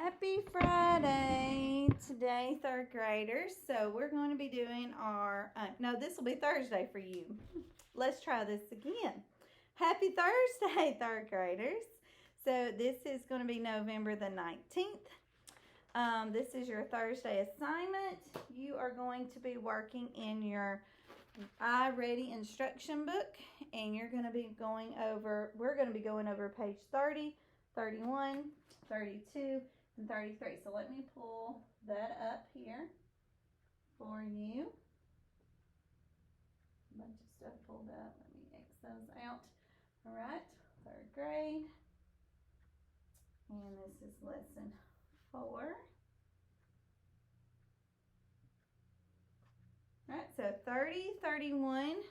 Happy Friday. Today, third graders. So we're going to be doing our, no, this will be Thursday for you. Let's try this again. Happy Thursday, third graders. So this is going to be November the 19th. This is your Thursday assignment. You are going to be working in your iReady instruction book, and you're going to be going over, we're going to be going over page 30, 31, 32, and 33. So let me pull that up here for you. A bunch of stuff pulled up. Let me X those out. All right, third grade. And this is lesson 4. All right, so 30, 31,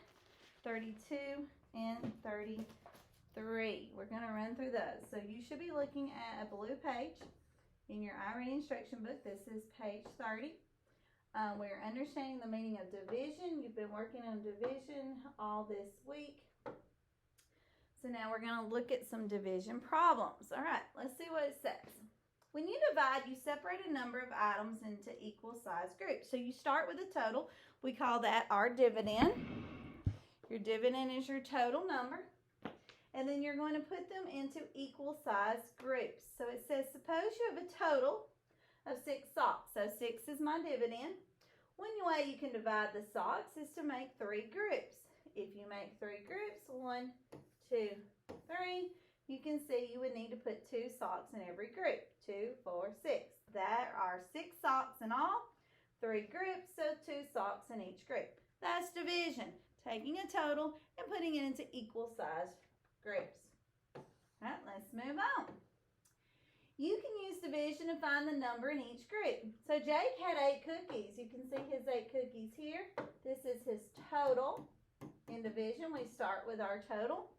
32, and 33. We're going to run through those. So you should be looking at a blue page in your iReady instruction book. This is page 30. We're understanding the meaning of division. You've been working on division all this week. So now we're going to look at some division problems. All right, let's see what it says. When you divide, you separate a number of items into equal size groups. So you start with a total. We call that our dividend. Your dividend is your total number. And then you're going to put them into equal size groups. So it says, suppose you have a total of 6 socks. So 6 is my dividend. One way you can divide the socks is to make 3 groups. If you make 3 groups, 1, 2, 3, you can see you would need to put 2 socks in every group. 2, 4, 6. There are 6 socks in all, 3 groups, so 2 socks in each group. That's division, taking a total and putting it into equal size groups. All right, let's move on. You can use division to find the number in each group. So Jake had 8 cookies. You can see his 8 cookies here. This is his total. In division, we start with our total.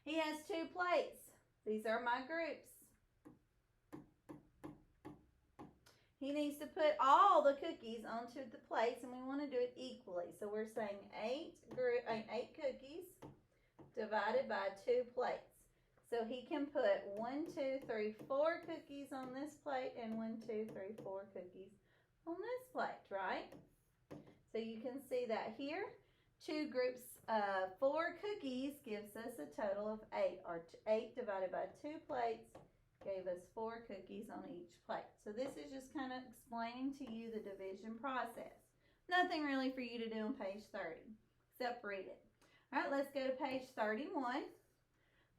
He has 2 plates. These are my groups. He needs to put all the cookies onto the plates, and we want to do it equally. So we're saying 8 cookies divided by 2 plates. So he can put 1, 2, 3, 4 cookies on this plate and 1, 2, 3, 4 cookies on this plate, right? So you can see that here. 2 groups of 4 cookies gives us a total of 8, or 8 divided by 2 plates gave us 4 cookies on each plate. So this is just kind of explaining to you the division process. Nothing really for you to do on page 30, except read it. All right, let's go to page 31.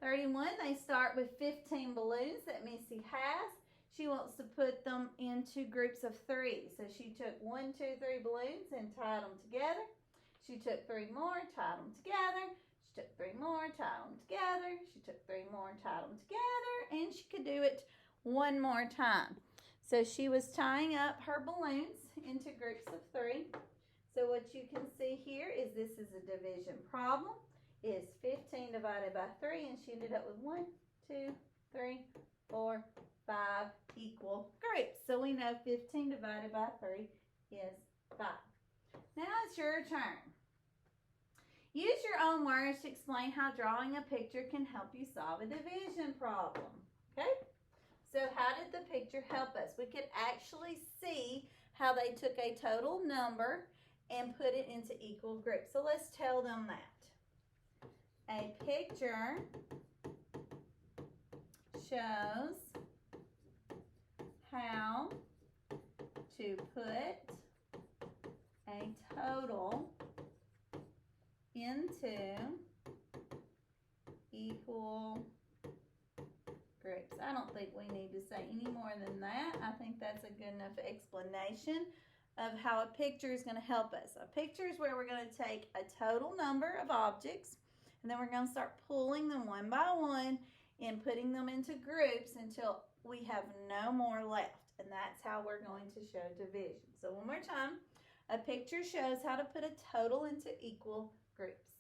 31, they start with 15 balloons that Missy has. She wants to put them into groups of 3. So she took 1, 2, 3 balloons and tied them together. She took 3 more, tied them together. She took 3 more, tied them together. She took 3 more, tied them together. And she could do it one more time. So she was tying up her balloons into groups of 3. So what you can see here is this is a division problem. It is 15 divided by 3, and she ended up with 1, 2, 3, 4, 5 equal groups. So we know 15 divided by 3 is 5. Now it's your turn. Use your own words to explain how drawing a picture can help you solve a division problem. Okay? So how did the picture help us? We could actually see how they took a total number and put it into equal groups. So let's tell them that. A picture shows how to put a total into equal groups. I don't think we need to say any more than that. I think that's a good enough explanation of how a picture is going to help us. A picture is where we're going to take a total number of objects, and then we're going to start pulling them one by one and putting them into groups until we have no more left. And that's how we're going to show division. So one more time. A picture shows how to put a total into equal groups.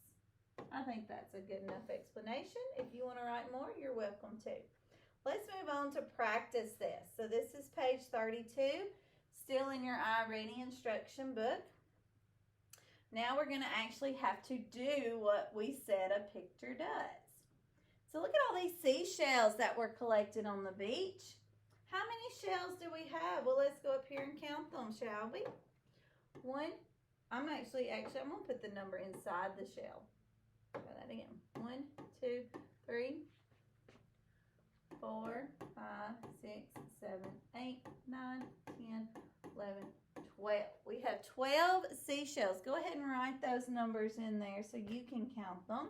I think that's a good enough explanation. If you want to write more, you're welcome to. Let's move on to practice this. So this is page 32, still in your iReady instruction book. Now we're going to actually have to do what we said a picture does. So look at all these seashells that were collected on the beach. How many shells do we have? Well, let's go up here and count them, shall we? One. I'm actually, I'm going to put the number inside the shell. Try that again. 1, 2, 3, 4, 5, 6, 7, 8, 9, 10, 11, 12. We have 12 seashells. Go ahead and write those numbers in there so you can count them.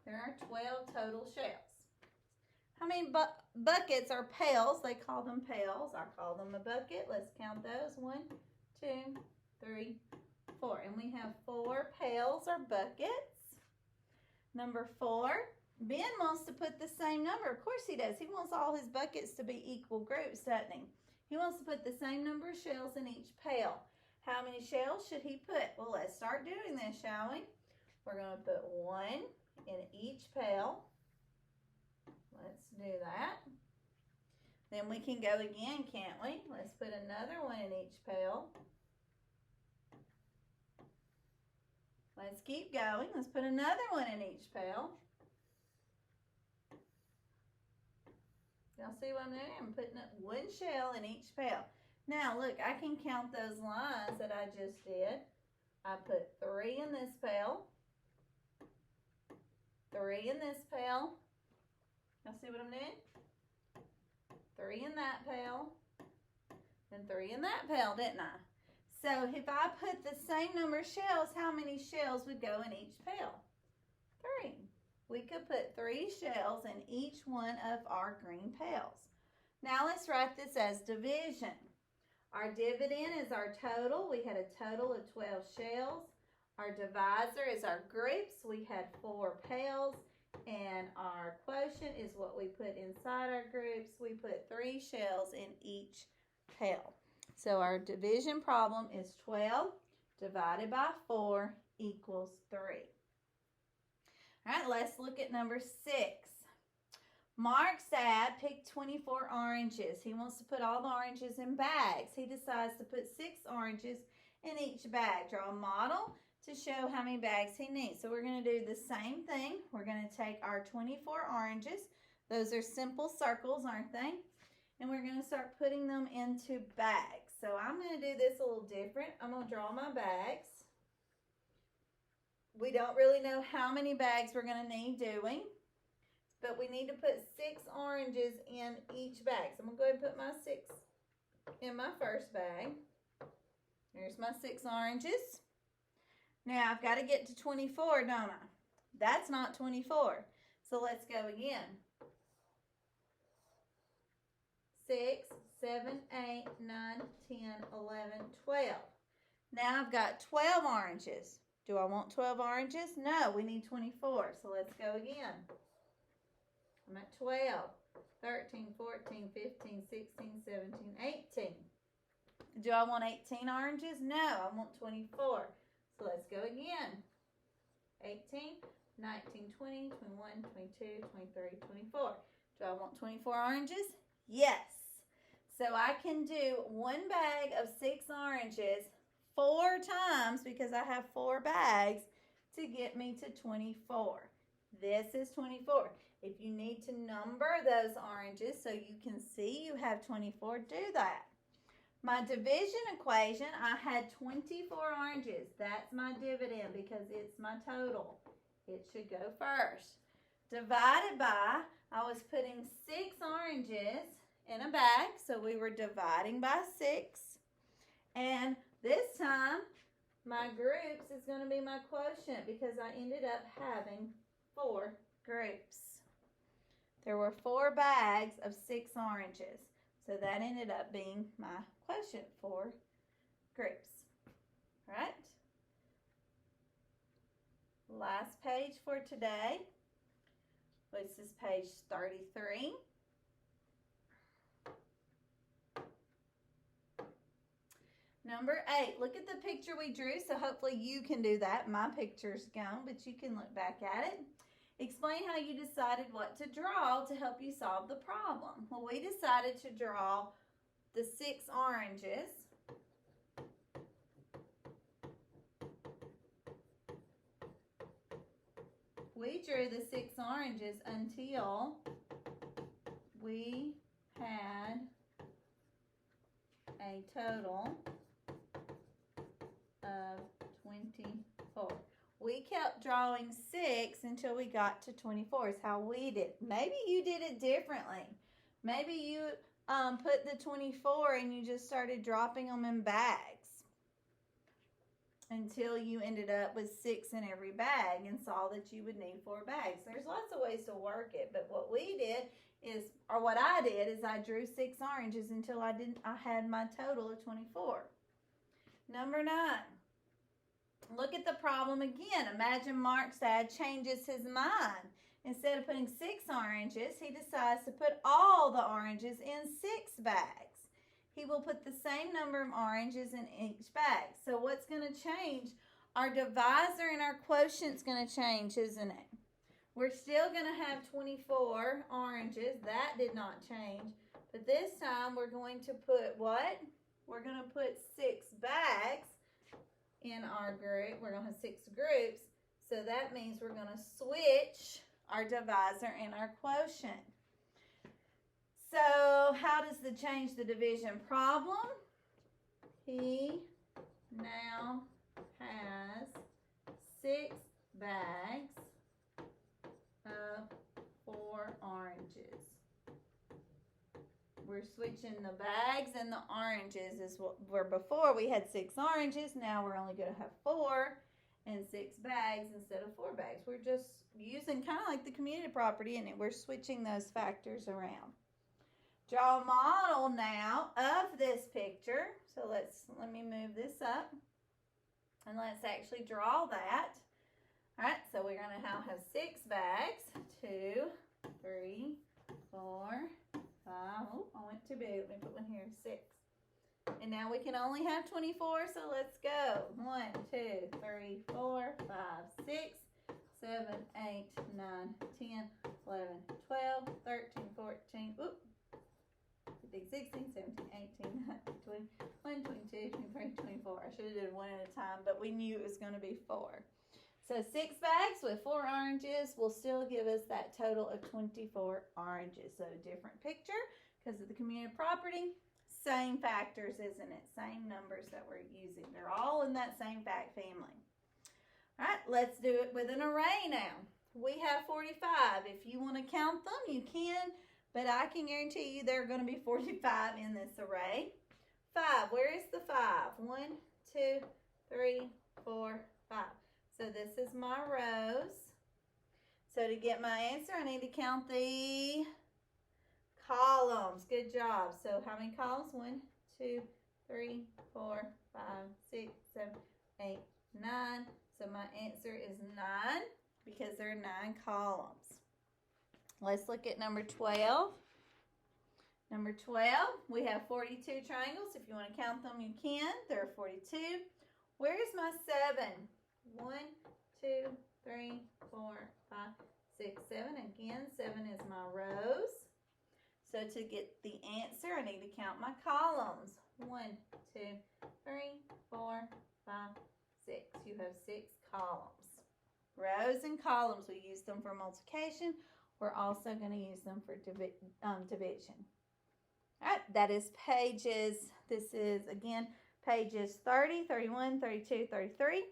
There are 12 total shells. How many buckets are pails? They call them pails. I call them a bucket. Let's count those. 1, 2, 3, 4. And we have 4 pails or buckets. Number 4. Ben wants to put the same number. Of course he does. He wants all his buckets to be equal groups, doesn't he? He wants to put the same number of shells in each pail. How many shells should he put? Well, let's start doing this, shall we? We're going to put 1 in each pail. Let's do that. Then we can go again, can't we? Let's put another 1 in each pail. Let's keep going. Let's put another 1 in each pail. Y'all see what I'm doing? I'm putting up 1 shell in each pail. Now, look, I can count those lines that I just did. I put 3 in this pail, 3 in this pail. Y'all see what I'm doing? 3 in that pail, and 3 in that pail, didn't I? So if I put the same number of shells, how many shells would go in each pail? 3. We could put 3 shells in each one of our green pails. Now let's write this as division. Our dividend is our total. We had a total of 12 shells. Our divisor is our groups. We had 4 pails. And our quotient is what we put inside our groups. We put 3 shells in each pail. So our division problem is 12 divided by 4 equals 3. All right, let's look at number 6. Mark's dad picked 24 oranges. He wants to put all the oranges in bags. He decides to put 6 oranges in each bag. Draw a model to show how many bags he needs. So we're going to do the same thing. We're going to take our 24 oranges. Those are simple circles, aren't they? And we're going to start putting them into bags. So I'm going to do this a little different. I'm going to draw my bags. We don't really know how many bags we're going to need doing, but we need to put 6 oranges in each bag. So I'm going to go ahead and put my 6 in my first bag. Here's my 6 oranges. Now I've got to get to 24, don't I? That's not 24. So let's go again. 6, 7, 8, 9, 10, 11, 12. Now I've got 12 oranges. Do I want 12 oranges? No, we need 24. So let's go again. I'm at 12, 13, 14, 15, 16, 17, 18. Do I want 18 oranges? No, I want 24. So let's go again. 18, 19, 20, 21, 22, 23, 24. Do I want 24 oranges? Yes. So I can do 1 bag of 6 oranges 4 times because I have 4 bags to get me to 24. This is 24. If you need to number those oranges so you can see you have 24, do that. My division equation, I had 24 oranges. That's my dividend because it's my total. It should go first. Divided by, I was putting 6 oranges in a bag, so we were dividing by 6. And this time, my groups is going to be my quotient because I ended up having 4 groups. There were 4 bags of 6 oranges. So that ended up being my quotient for groups. Right? Last page for today. This is page 33. Number 8, look at the picture we drew. So hopefully you can do that. My picture's gone, but you can look back at it. Explain how you decided what to draw to help you solve the problem. Well, we decided to draw the 6 oranges. We drew the 6 oranges until we had a total of 24. We kept drawing 6 until we got to 24 is how we did. Maybe you did it differently. Maybe you put the 24 and you just started dropping them in bags until you ended up with 6 in every bag and saw that you would need 4 bags. There's lots of ways to work it, but what we did is, or what I did is I drew 6 oranges until I had my total of 24. Number 9. Look at the problem again. Imagine Mark's dad changes his mind. Instead of putting 6 oranges, he decides to put all the oranges in 6 bags. He will put the same number of oranges in each bag. So what's going to change? Our divisor and our quotient's going to change, isn't it? We're still going to have 24 oranges. That did not change. But this time we're going to put what? We're going to put 6 bags in our group. We're going to have 6 groups. So that means we're going to switch our divisor and our quotient. So how does the change the division problem? He now has 6 bags of 4 oranges. We're switching the bags and the oranges is what where before we had 6 oranges. Now we're only going to have 4 and 6 bags instead of 4 bags. We're just using kind of like the community property, and we're switching those factors around. Draw a model now of this picture. So let me move this up and let's actually draw that. All right, so we're going to now have 6 bags. 2, 3, 4, 5. Oh, I went too big. Let me put one here. 6. And now we can only have 24, so let's go. 1, 2, 3, 4, 5, 6, 7, 8, 9, 10, 11, 12, 13, 14. Oop. 15, 16, 17, 18, 19, 20, 21, 22, 23, 24. I should have did one at a time, but we knew it was going to be 4. So 6 bags with 4 oranges will still give us that total of 24 oranges. So different picture because of the community property. Same factors, isn't it? Same numbers that we're using. They're all in that same fact family. All right, let's do it with an array now. We have 45. If you want to count them, you can, but I can guarantee you there are going to be 45 in this array. 5, where is the 5? 1, 2, 3, 4, 5. So this is my rows. So to get my answer, I need to count the columns. Good job. So how many columns? 1, 2, 3, 4, 5, 6, 7, 8, 9. So my answer is 9 because there are 9 columns. Let's look at number 12. Number 12, we have 42 triangles. If you want to count them, you can. There are 42. Where's my 7? 1, 2, 3, 4, 5, 6, 7. Again, 7 is my rows. So to get the answer, I need to count my columns. 1, 2, 3, 4, 5, 6. You have 6 columns. Rows and columns, we use them for multiplication. We're also going to use them for division. All right, that is pages, this is, again, pages 30, 31, 32, 33.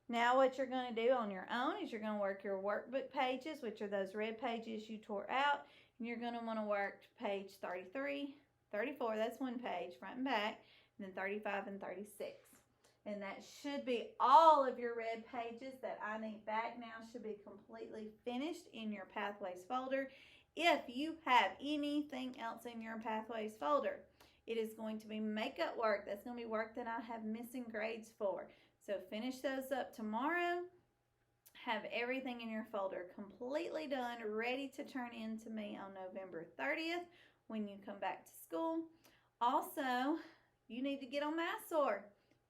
Now what you're going to do on your own is you're going to work your workbook pages, which are those red pages you tore out. And you're going to want to work page 33, 34, that's one page, front and back, and then 35 and 36. And that should be all of your red pages that I need back now should be completely finished in your Pathways folder. If you have anything else in your Pathways folder, it is going to be makeup work. That's going to be work that I have missing grades for. So finish those up tomorrow. Have everything in your folder completely done, ready to turn in to me on November 30th when you come back to school. Also, you need to get on MathSoar.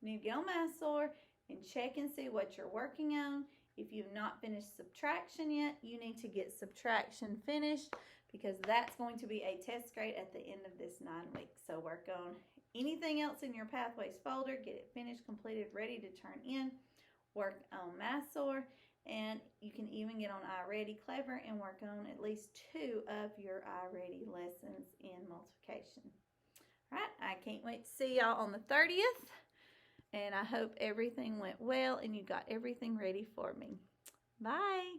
You need to get on MathSoar and check and see what you're working on. If you've not finished subtraction yet, you need to get subtraction finished because that's going to be a test grade at the end of this 9 weeks. So work on anything else in your Pathways folder, get it finished, completed, ready to turn in. Work on MathSoar, and you can even get on iReady Clever and work on at least 2 of your iReady lessons in multiplication. All right, I can't wait to see y'all on the 30th. And I hope everything went well and you got everything ready for me. Bye.